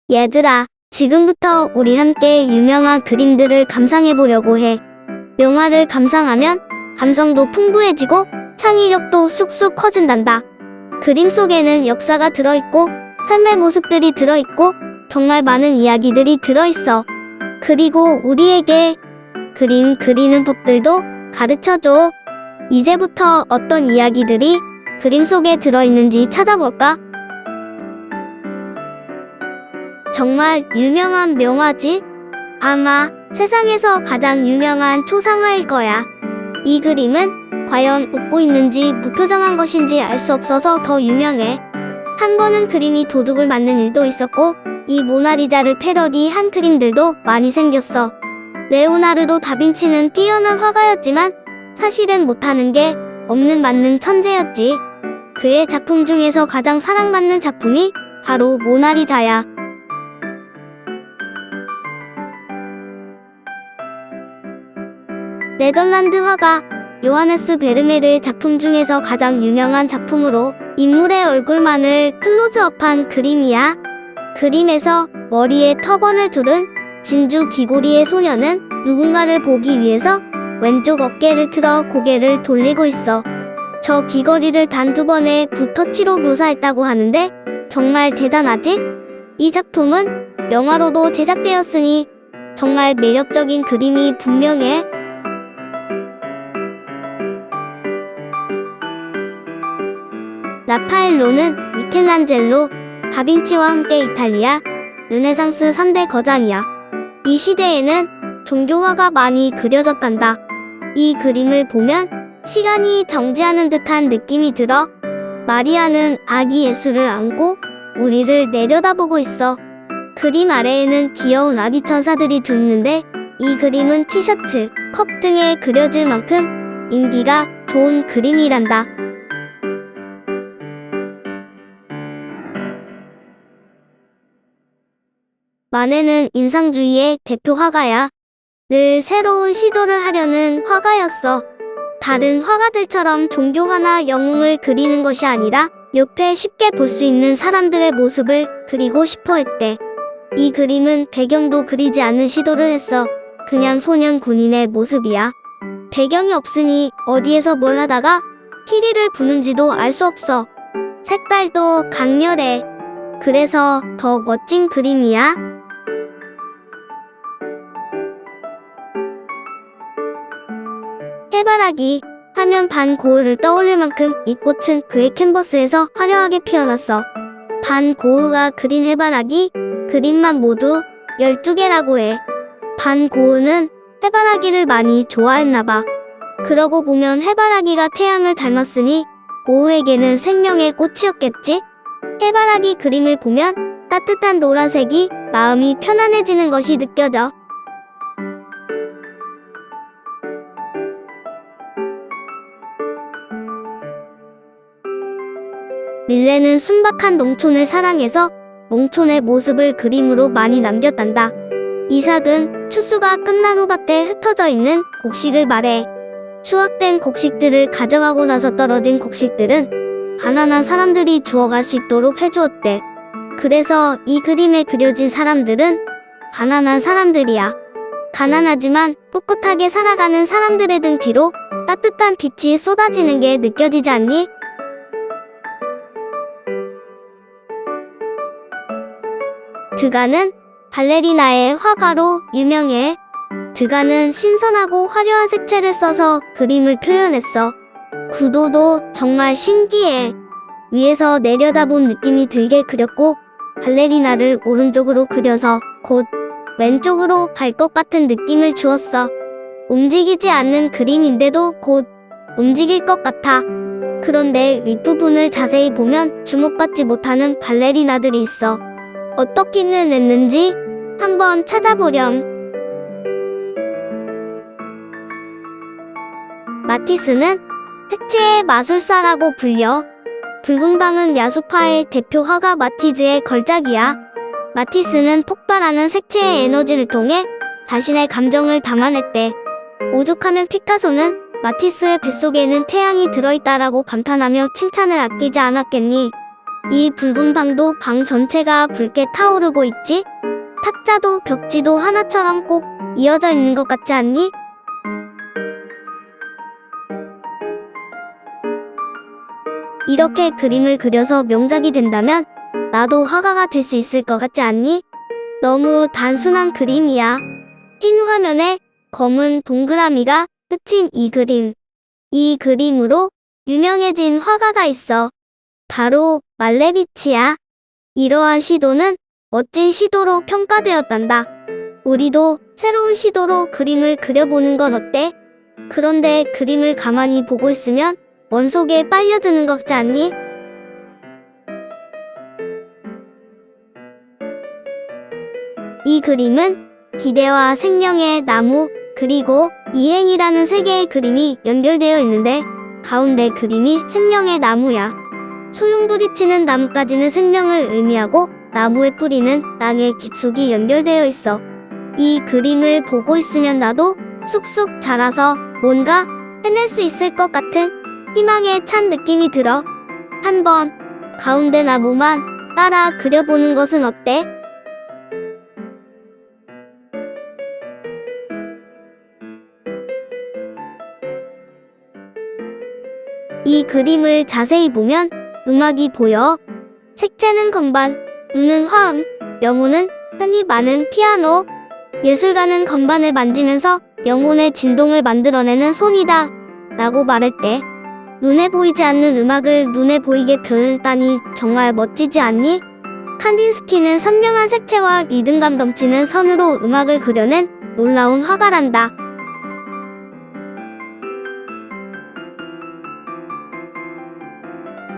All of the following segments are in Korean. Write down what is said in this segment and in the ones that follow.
얘들아, 지금부터 우리 함께 유명한 그림들을 감상해보려고 해. 명화를 감상하면 감성도 풍부해지고 창의력도 쑥쑥 커진단다. 그림 속에는 역사가 들어있고 삶의 모습들이 들어있고 정말 많은 이야기들이 들어있어. 그리고 우리에게 그림 그리는 법들도 가르쳐줘. 이제부터 어떤 이야기들이 그림 속에 들어있는지 찾아볼까? 정말 유명한 명화지? 아마 세상에서 가장 유명한 초상화일 거야. 이 그림은 과연 웃고 있는지 무표정한 것인지 알 수 없어서 더 유명해. 한 번은 그림이 도둑을 맞는 일도 있었고 이 모나리자를 패러디한 그림들도 많이 생겼어. 레오나르도 다빈치는 뛰어난 화가였지만 사실은 못하는 게 없는 만능 천재였지. 그의 작품 중에서 가장 사랑받는 작품이 바로 모나리자야. 네덜란드 화가 요하네스 베르메르의 작품 중에서 가장 유명한 작품으로 인물의 얼굴만을 클로즈업한 그림이야. 그림에서 머리에 터번을 두른 진주 귀고리의 소녀는 누군가를 보기 위해서 왼쪽 어깨를 틀어 고개를 돌리고 있어. 저 귀걸이를 단 2번의 붓터치로 묘사했다고 하는데 정말 대단하지? 이 작품은 영화로도 제작되었으니 정말 매력적인 그림이 분명해. 라파엘로는 미켈란젤로, 다빈치와 함께 이탈리아 르네상스 3대 거장이야. 이 시대에는 종교화가 많이 그려졌단다. 이 그림을 보면 시간이 정지하는 듯한 느낌이 들어. 마리아는 아기 예수를 안고 우리를 내려다보고 있어. 그림 아래에는 귀여운 아기 천사들이 있는데 이 그림은 티셔츠, 컵 등에 그려질 만큼 인기가 좋은 그림이란다. 마네는 인상주의의 대표 화가야. 늘 새로운 시도를 하려는 화가였어. 다른 화가들처럼 종교화나 영웅을 그리는 것이 아니라 옆에 쉽게 볼 수 있는 사람들의 모습을 그리고 싶어 했대. 이 그림은 배경도 그리지 않는 시도를 했어. 그냥 소년 군인의 모습이야. 배경이 없으니 어디에서 뭘 하다가 피리를 부는지도 알 수 없어. 색깔도 강렬해. 그래서 더 멋진 그림이야. 해바라기 하면 반 고흐를 떠올릴 만큼 이 꽃은 그의 캔버스에서 화려하게 피어났어. 반 고흐가 그린 해바라기 그림만 모두 12개라고 해. 반 고흐는 해바라기를 많이 좋아했나봐. 그러고 보면 해바라기가 태양을 닮았으니 고흐에게는 생명의 꽃이었겠지? 해바라기 그림을 보면 따뜻한 노란색이 마음이 편안해지는 것이 느껴져. 릴레는 순박한 농촌을 사랑해서 농촌의 모습을 그림으로 많이 남겼단다. 이삭은 추수가 끝난 후 밭에 흩어져 있는 곡식을 말해. 수확된 곡식들을 가져가고 나서 떨어진 곡식들은 가난한 사람들이 주워갈 수 있도록 해주었대. 그래서 이 그림에 그려진 사람들은 가난한 사람들이야. 가난하지만 꿋꿋하게 살아가는 사람들의 등 뒤로 따뜻한 빛이 쏟아지는 게 느껴지지 않니? 드가는 발레리나의 화가로 유명해. 드가는 신선하고 화려한 색채를 써서 그림을 표현했어. 구도도 정말 신기해. 위에서 내려다본 느낌이 들게 그렸고 발레리나를 오른쪽으로 그려서 곧 왼쪽으로 갈 것 같은 느낌을 주었어. 움직이지 않는 그림인데도 곧 움직일 것 같아. 그런데 윗부분을 자세히 보면 주목받지 못하는 발레리나들이 있어. 어떻게는 했는지 한번 찾아보렴. 마티스는 색채의 마술사라고 불려. 붉은 방은 야수파의 대표 화가 마티즈의 걸작이야. 마티스는 폭발하는 색채의 에너지를 통해 자신의 감정을 담아냈대. 오죽하면 피카소는 마티스의 뱃속에는 태양이 들어있다라고 감탄하며 칭찬을 아끼지 않았겠니? 이 붉은 방도 방 전체가 붉게 타오르고 있지? 탁자도 벽지도 하나처럼 꼭 이어져 있는 것 같지 않니? 이렇게 그림을 그려서 명작이 된다면 나도 화가가 될 수 있을 것 같지 않니? 너무 단순한 그림이야. 흰 화면에 검은 동그라미가 끝인 이 그림. 이 그림으로 유명해진 화가가 있어. 바로 말레비치야. 이러한 시도는 멋진 시도로 평가되었단다. 우리도 새로운 시도로 그림을 그려보는 건 어때? 그런데 그림을 가만히 보고 있으면 원속에 빨려드는 것 같지 않니? 이 그림은 기대와 생명의 나무, 그리고 이행이라는 세 개의 그림이 연결되어 있는데 가운데 그림이 생명의 나무야. 소용돌이치는 나뭇가지는 생명을 의미하고 나무의 뿌리는 땅의 깊숙이 연결되어 있어. 이 그림을 보고 있으면 나도 쑥쑥 자라서 뭔가 해낼 수 있을 것 같은 희망에 찬 느낌이 들어. 한번 가운데 나무만 따라 그려보는 것은 어때? 이 그림을 자세히 보면 음악이 보여. 색채는 건반, 눈은 화음, 영혼은 편이 많은 피아노. 예술가는 건반을 만지면서 영혼의 진동을 만들어내는 손이다 라고 말했대. 눈에 보이지 않는 음악을 눈에 보이게 표현했다니 정말 멋지지 않니? 칸딘스키는 선명한 색채와 리듬감 넘치는 선으로 음악을 그려낸 놀라운 화가란다.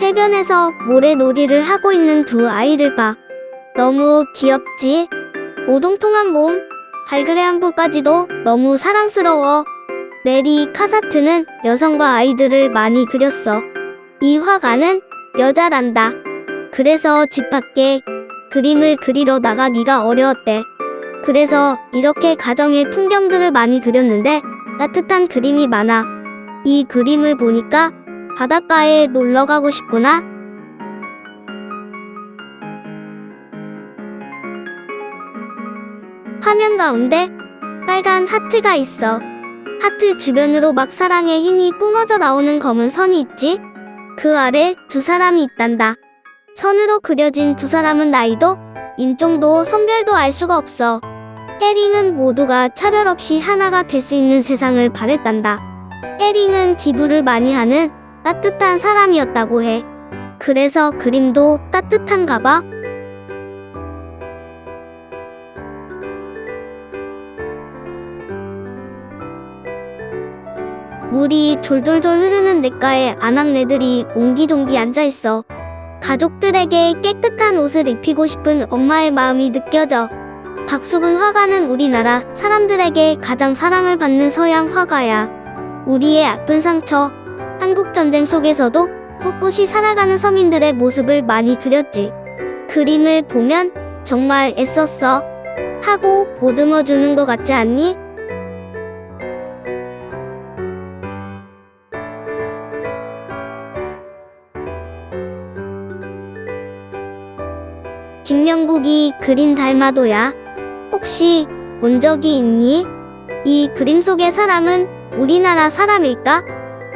해변에서 모래놀이를 하고 있는 두 아이를 봐. 너무 귀엽지? 오동통한 몸, 발그레한 볼까지도 너무 사랑스러워. 메리 카사트는 여성과 아이들을 많이 그렸어. 이 화가는 여자란다. 그래서 집 밖에 그림을 그리러 나가기가 어려웠대. 그래서 이렇게 가정의 풍경들을 많이 그렸는데 따뜻한 그림이 많아. 이 그림을 보니까 바닷가에 놀러 가고 싶구나. 화면 가운데 빨간 하트가 있어. 하트 주변으로 막 사랑의 힘이 뿜어져 나오는 검은 선이 있지? 그 아래 두 사람이 있단다. 선으로 그려진 두 사람은 나이도, 인종도, 성별도 알 수가 없어. 해링은 모두가 차별 없이 하나가 될 수 있는 세상을 바랬단다. 해링은 기부를 많이 하는 따뜻한 사람이었다고 해. 그래서 그림도 따뜻한가 봐. 물이 졸졸졸 흐르는 냇가에 아낙네들이 옹기종기 앉아있어. 가족들에게 깨끗한 옷을 입히고 싶은 엄마의 마음이 느껴져. 박수근 화가는 우리나라 사람들에게 가장 사랑을 받는 서양 화가야. 우리의 아픈 상처, 한국전쟁 속에서도 꿋꿋이 살아가는 서민들의 모습을 많이 그렸지. 그림을 보면 정말 애썼어 하고 보듬어 주는 것 같지 않니? 김명국이 그린 달마도야. 혹시 본 적이 있니? 이 그림 속의 사람은 우리나라 사람일까?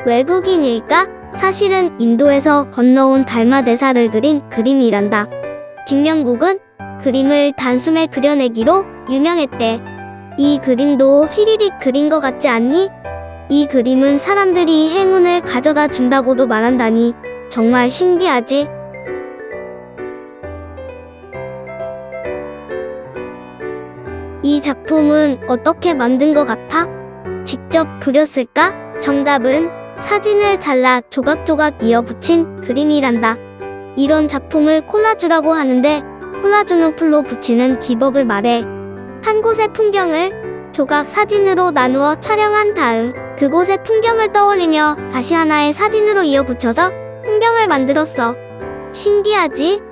외국인일까? 사실은 인도에서 건너온 달마 대사를 그린 그림이란다. 김명국은 그림을 단숨에 그려내기로 유명했대. 이 그림도 휘리릭 그린 것 같지 않니? 이 그림은 사람들이 행운을 가져다 준다고도 말한다니 정말 신기하지? 이 작품은 어떻게 만든 것 같아? 직접 그렸을까? 정답은 사진을 잘라 조각조각 이어 붙인 그림이란다. 이런 작품을 콜라주라고 하는데 콜라주는 풀로 붙이는 기법을 말해. 한 곳의 풍경을 조각 사진으로 나누어 촬영한 다음 그곳의 풍경을 떠올리며 다시 하나의 사진으로 이어 붙여서 풍경을 만들었어. 신기하지?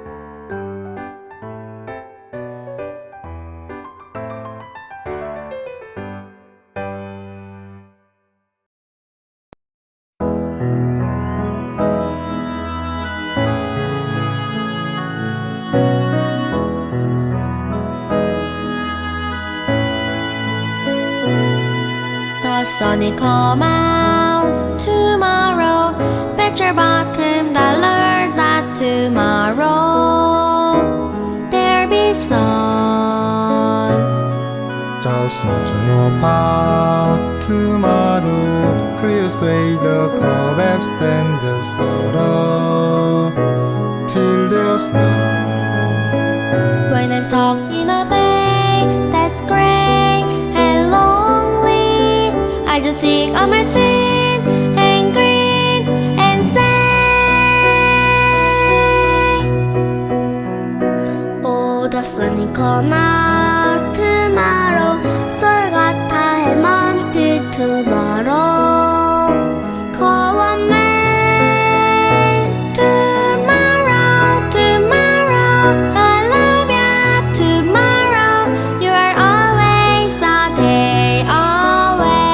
sun will come out tomorrow. Bet your bottom dollar that tomorrow there'll be sun. Just thinking about tomorrow clears away the cobwebs and the sorrow till there's none. When I'm stuck in a day that's gray and lonely, I just stick on my chin and grin and say, oh, the sun will come out tomorrow. 썰 같아 해먼트 tomorrow. Call on me tomorrow, tomorrow. I love ya tomorrow. You are always a day away.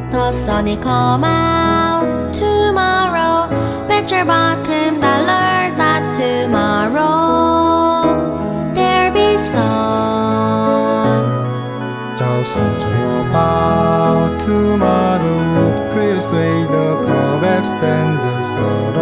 The sun will come out tomorrow. Bet your bottom dollar that tomorrow there'll be sun. Just thinking about tomorrow clears away the cobwebs and the sorrow